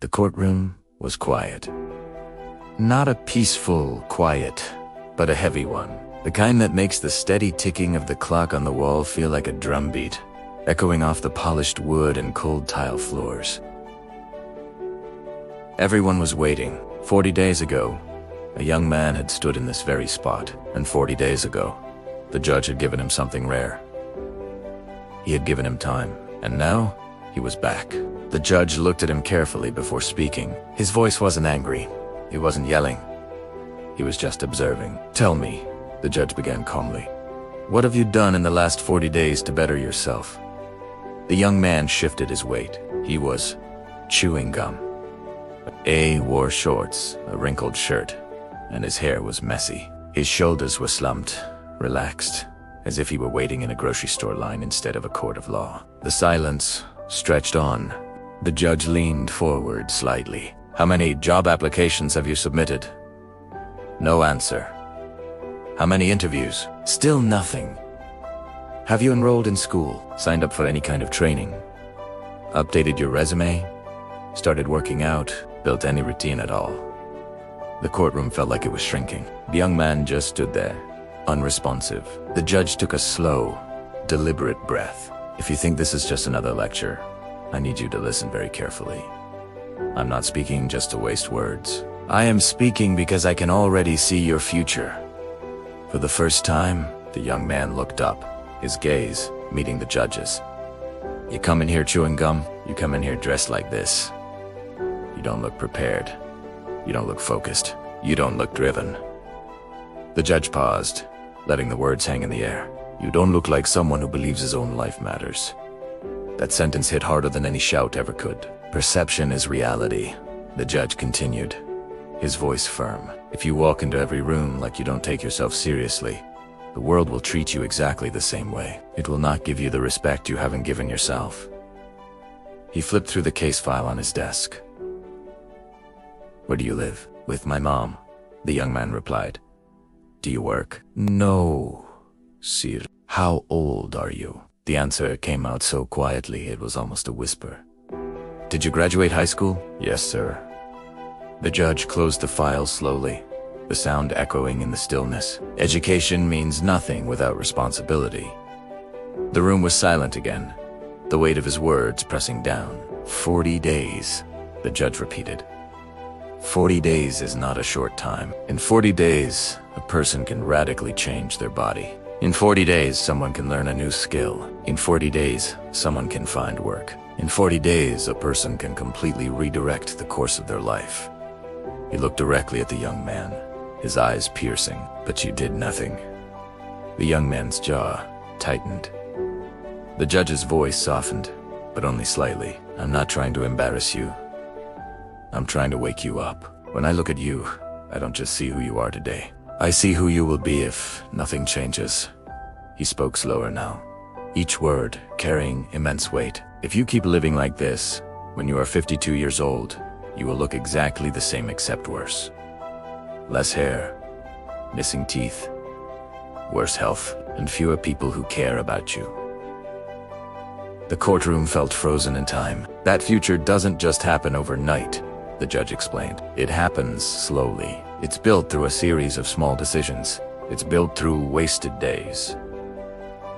The courtroom was quiet. Not a peaceful quiet, but a heavy one. The kind that makes the steady ticking of the clock on the wall feel like a drumbeat, echoing off the polished wood and cold tile floors. Everyone was waiting. 40 days ago, a young man had stood in this very spot, and 40 days ago, the judge had given him something rare. He had given him time, and now he was back. The judge looked at him carefully before speaking. His voice wasn't angry. He wasn't yelling. He was just observing. "Tell me," the judge began calmly, "what have you done in the last 40 days to better yourself?" The young man shifted his weight. He was chewing gum. A wore shorts, a wrinkled shirt, and his hair was messy. His shoulders were slumped, relaxed, as if he were waiting in a grocery store line instead of a court of law. The silence stretched on. The judge leaned forward slightly. "How many job applications have you submitted?" No answer. "How many interviews?" Still nothing. "Have you enrolled in school, signed up for any kind of training, updated your resume, started working out, built any routine at all?" The courtroom felt like it was shrinking. The young man just stood there, unresponsive. The judge took a slow, deliberate breath. "If you think this is just another lecture, I need you to listen very carefully. I'm not speaking just to waste words. I am speaking because I can already see your future." For the first time, the young man looked up, his gaze meeting the judge's. "You come in here chewing gum, you come in here dressed like this. You don't look prepared. You don't look focused. You don't look driven." The judge paused, letting the words hang in the air. "You don't look like someone who believes his own life matters." That sentence hit harder than any shout ever could. "Perception is reality," the judge continued, his voice firm. "If you walk into every room like you don't take yourself seriously, the world will treat you exactly the same way. It will not give you the respect you haven't given yourself." He flipped through the case file on his desk. "Where do you live?" "With my mom," the young man replied. "Do you work?" "No, sir." "How old are you?" The answer came out so quietly it was almost a whisper. "Did you graduate high school?" "Yes, sir." The judge closed the file slowly, the sound echoing in the stillness. Education means nothing without responsibility. The room was silent again, the weight of his words pressing down. 40 days, the judge repeated. 40 days is not a short time. In 40 days, a person can radically change their body. In 40 days, someone can learn a new skill. In 40 days, someone can find work. In 40 days, a person can completely redirect the course of their life. He looked directly at the young man, his eyes piercing. "But you did nothing." The young man's jaw tightened. The judge's voice softened, but only slightly. "I'm not trying to embarrass you. I'm trying to wake you up. When I look at you, I don't just see who you are today. I see who you will be if nothing changes." He spoke slower now, each word carrying immense weight. "If you keep living like this, when you are 52 years old, you will look exactly the same except worse. Less hair, missing teeth, worse health, and fewer people who care about you." The courtroom felt frozen in time. "That future doesn't just happen overnight," the judge explained. "It happens slowly. It's built through a series of small decisions. It's built through wasted days.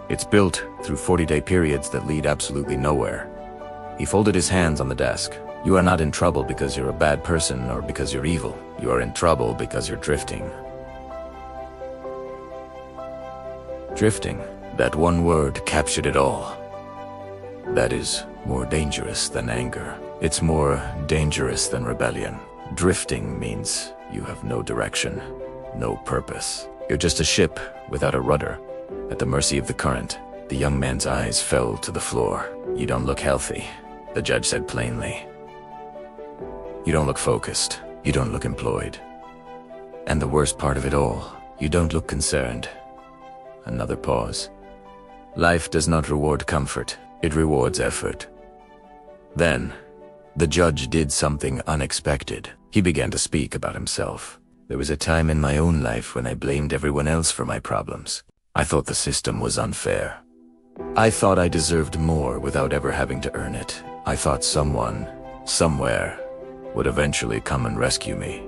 It's built through 40-day periods that lead absolutely nowhere." He folded his hands on the desk. "You are not in trouble because you're a bad person or because you're evil. You are in trouble because you're drifting." Drifting. That one word captured it all. That is more dangerous than anger. It's more dangerous than rebellion. Drifting means you have no direction, no purpose. You're just a ship without a rudder, at the mercy of the current. The young man's eyes fell to the floor. "You don't look healthy," the judge said plainly. "You don't look focused. You don't look employed. And the worst part of it all, you don't look concerned." Another pause. "Life does not reward comfort. It rewards effort." Then, the judge did something unexpected. He began to speak about himself. "There was a time in my own life when I blamed everyone else for my problems. I thought the system was unfair. I thought I deserved more without ever having to earn it. I thought someone, somewhere, would eventually come and rescue me.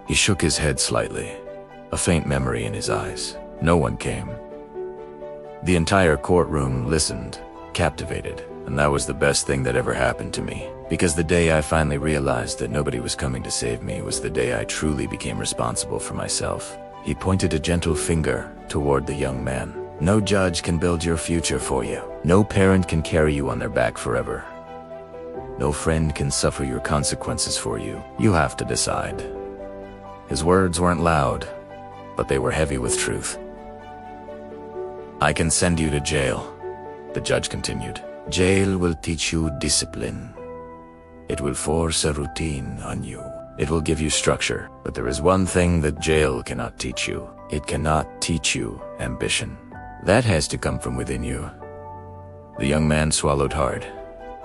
He shook his head slightly, a faint memory in his eyes. No one came. The entire courtroom listened, captivated, and that was the best thing that ever happened to me. Because the day I finally realized that nobody was coming to save me was the day I truly became responsible for myself. He pointed a gentle finger toward the young man. No judge can build your future for you. No parent can carry you on their back forever. No friend can suffer your consequences for you. You have to decide. His words weren't loud, but they were heavy with truth. I can send you to jail, the judge continued. Jail will teach you discipline. It will force a routine on you. It will give you structure, but there is one thing that jail cannot teach you. It cannot teach you ambition. That has to come from within you. The young man swallowed hard,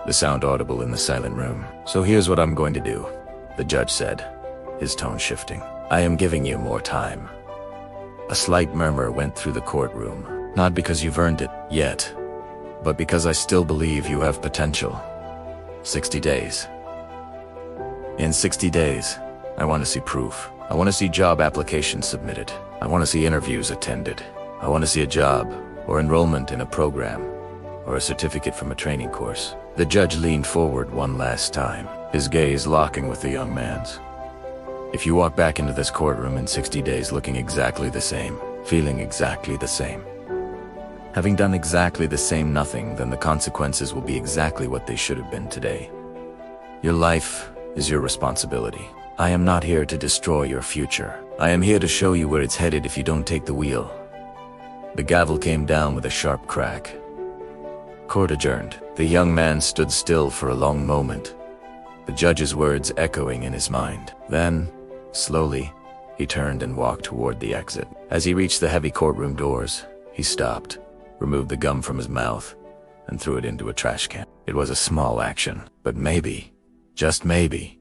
the sound audible in the silent room. So here's what I'm going to do, the judge said, his tone shifting. I am giving you more time. A slight murmur went through the courtroom, not because you've earned it yet, but because I still believe you have potential. 60 days. In 60 days, I want to see proof. I want to see job applications submitted. I want to see interviews attended. I want to see a job, or enrollment in a program, or a certificate from a training course. The judge leaned forward one last time, his gaze locking with the young man's. If you walk back into this courtroom in 60 days looking exactly the same, feeling exactly the same, having done exactly the same nothing, then the consequences will be exactly what they should have been today. Your life is your responsibility. I am not here to destroy your future. I am here to show you where it's headed if you don't take the wheel. The gavel came down with a sharp crack. Court adjourned. The young man stood still for a long moment, the judge's words echoing in his mind. Then, slowly, he turned and walked toward the exit. As he reached the heavy courtroom doors, he stopped, removed the gum from his mouth, and threw it into a trash can. It was a small action, but maybe, just maybe,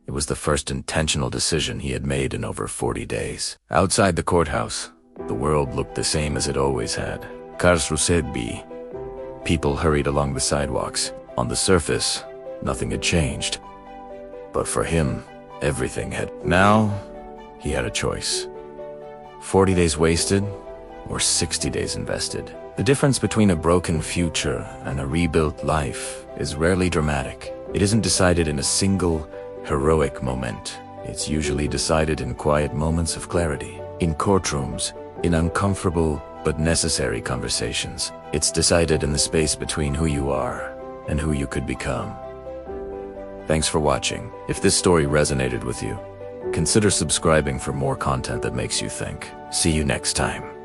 it was the first intentional decision he had made in over 40 days. Outside the courthouse, the world looked the same as it always had. Cars rused. People hurried along the sidewalks. On the surface, nothing had changed. But for him, everything had. Now, he had a choice. 40 days wasted, or 60 days invested. The difference between a broken future and a rebuilt life is rarely dramatic. It isn't decided in a single, heroic moment. It's usually decided in quiet moments of clarity. In courtrooms, in uncomfortable but necessary conversations. It's decided in the space between who you are and who you could become. Thanks for watching. If this story resonated with you, consider subscribing for more content that makes you think. See you next time.